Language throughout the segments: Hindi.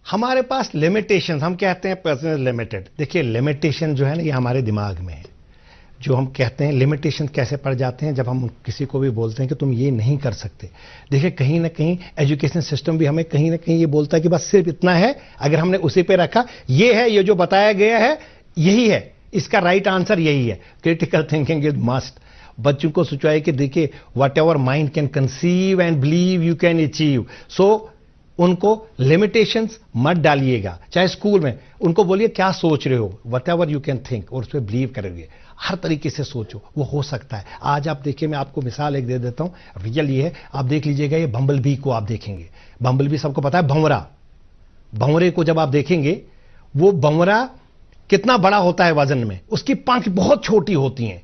हमारे पास लिमिटेशन, हम कहते हैं पर्सन लिमिटेड। देखिए लिमिटेशन जो है ना, ये हमारे दिमाग में है। जो हम कहते हैं लिमिटेशन कैसे पड़ जाते हैं, जब हम किसी को भी बोलते हैं कि तुम ये नहीं कर सकते। देखिए कहीं ना कहीं एजुकेशन सिस्टम भी हमें कहीं ना कहीं ये बोलता है कि बस सिर्फ इतना है, अगर हमने उसी पे रखा, ये है, ये जो बताया गया है यही है, इसका राइट आंसर यही है। Critical thinking is must. बच्चों को सोचाए कि देखिए whatever mind can conceive and believe you can achieve. So उनको लिमिटेशंस मत डालिएगा। चाहे स्कूल में उनको बोलिए क्या सोच रहे हो, what ever you can think, और उस पर बिलीव करोगे। हर तरीके से सोचो, वो हो सकता है। आज आप देखिए, मैं आपको मिसाल एक दे देता हूं, रियल ये है। आप देख लीजिएगा, ये बम्बल बी को आप देखेंगे। बम्बल बी सबको पता है, भंवरा। भंवरे को जब आप देखेंगे, वो भंवरा कितना बड़ा होता है वजन में, उसकी पंख बहुत छोटी होती हैं।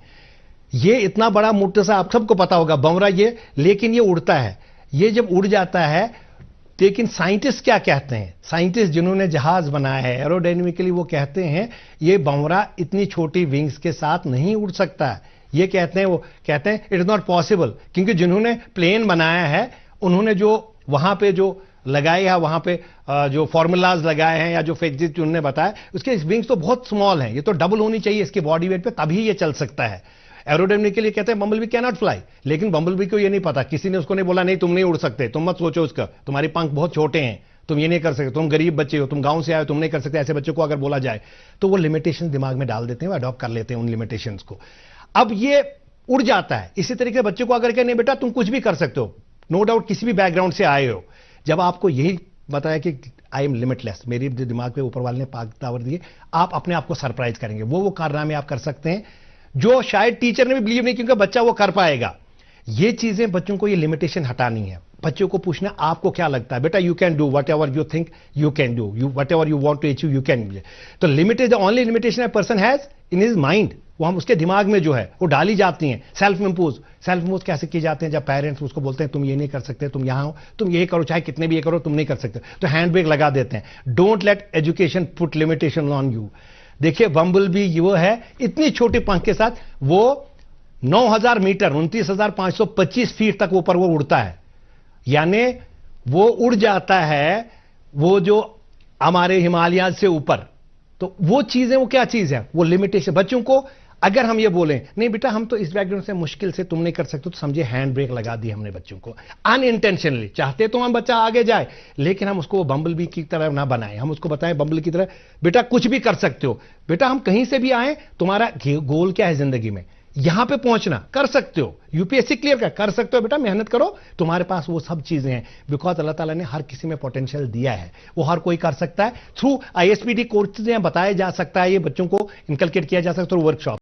ये इतना बड़ा मोटा सा, आप सबको पता होगा भंवरा ये, लेकिन ये उड़ता है। ये जब उड़ जाता है, लेकिन साइंटिस्ट क्या कहते हैं, साइंटिस्ट जिन्होंने जहाज बनाया है एरोडायनेमिकली, वो कहते हैं ये भंवरा इतनी छोटी विंग्स के साथ नहीं उड़ सकता है। ये कहते हैं, वो कहते हैं इट इज नॉट पॉसिबल, क्योंकि जिन्होंने प्लेन बनाया है, उन्होंने जो वहां पे जो लगाए है, वहां पे जो फॉर्मूलाज लगाए हैं या जो फिजिक्स उन्होंने बताया, उसके विंग्स तो बहुत स्मॉल हैं। ये तो डबल होनी चाहिए इसके बॉडी वेट पे, तभी ये चल सकता है। एरोडायनेमिक के लिए कहते हैं बम्बलबी कैन नॉट फ्लाई, लेकिन बम्बलबी को ये नहीं पता, किसी ने उसको नहीं बोला नहीं तुम नहीं उड़ सकते, तुम मत सोचो उसका, तुम्हारे पंख बहुत छोटे हैं, तुम ये नहीं कर सकते, तुम गरीब बच्चे हो, तुम गांव से आए हो, तुम नहीं कर सकते। ऐसे बच्चों को अगर बोला जाए तो वो लिमिटेशन दिमाग में डाल देते हैं, वो अडॉप्ट कर लेते हैं उन लिमिटेशंस को। अब ये उड़ जाता है। इसी तरीके से बच्चे को अगर कहे नहीं बेटा तुम कुछ भी कर सकते हो, नो डाउट किसी भी बैकग्राउंड से आए हो, जब आपको यही बताया कि आई एम लिमिटलेस, मेरी दिमाग पे ऊपर वाले ने पावर दिए, आप अपने आप को सरप्राइज करेंगे। वो कारनामे आप कर सकते हैं जो शायद टीचर ने भी बिलीव नहीं, क्योंकि बच्चा वो कर पाएगा। ये चीजें बच्चों को, ये लिमिटेशन हटानी है। बच्चों को पूछना आपको क्या लगता है, बेटा you can do whatever you think you can do, you whatever you want to achieve you can. तो limited the only limitation a person has in his mind, वो हम उसके दिमाग में जो है वो डाली जाती हैं। सेल्फ इम्पोज कैसे किए जाते हैं, जब पेरेंट्स उसको बोलते हैं तुम ये नहीं कर सकते, तुम यहां हो, तुम ये करो, चाहे कितने भी ये करो, तुम नहीं कर सकते, तो हैंड ब्रेक लगा देते हैं। Don't let education put limitation on you. देखिए बम्बल भी वो है, इतनी छोटी पंख के साथ वो 9000 मीटर 29,525 फीट तक ऊपर वो उड़ता है। यानी वो उड़ जाता है, वो जो हमारे हिमालय से ऊपर। तो वो चीजें, वो क्या चीज है, वो लिमिटेशन। बच्चों को अगर हम ये बोलें नहीं बेटा हम तो इस बैकग्राउंड से मुश्किल से तुम नहीं कर सकते, तो समझे हैंड ब्रेक लगा दी हमने बच्चों को अनइंटेंशनली। चाहते तो हम बच्चा आगे जाए, लेकिन हम उसको बम्बल बी की तरह ना बनाएं। हम उसको बताएं बम्बल की तरह बेटा कुछ भी कर सकते हो, बेटा हम कहीं से भी आए, तुम्हारा गोल क्या है जिंदगी में, यहां पे पहुंचना, कर सकते हो, यूपीएससी क्लियर कर सकते हो, बेटा मेहनत करो, तुम्हारे पास वो सब चीजें हैं। बिकॉज अल्लाह ताला ने हर किसी में पोटेंशियल दिया है, वो हर कोई कर सकता है। थ्रू आईएसपीडी कोर्सेज बताया जा सकता है, ये बच्चों को इनकलकेट किया जा सकता है, वर्कशॉप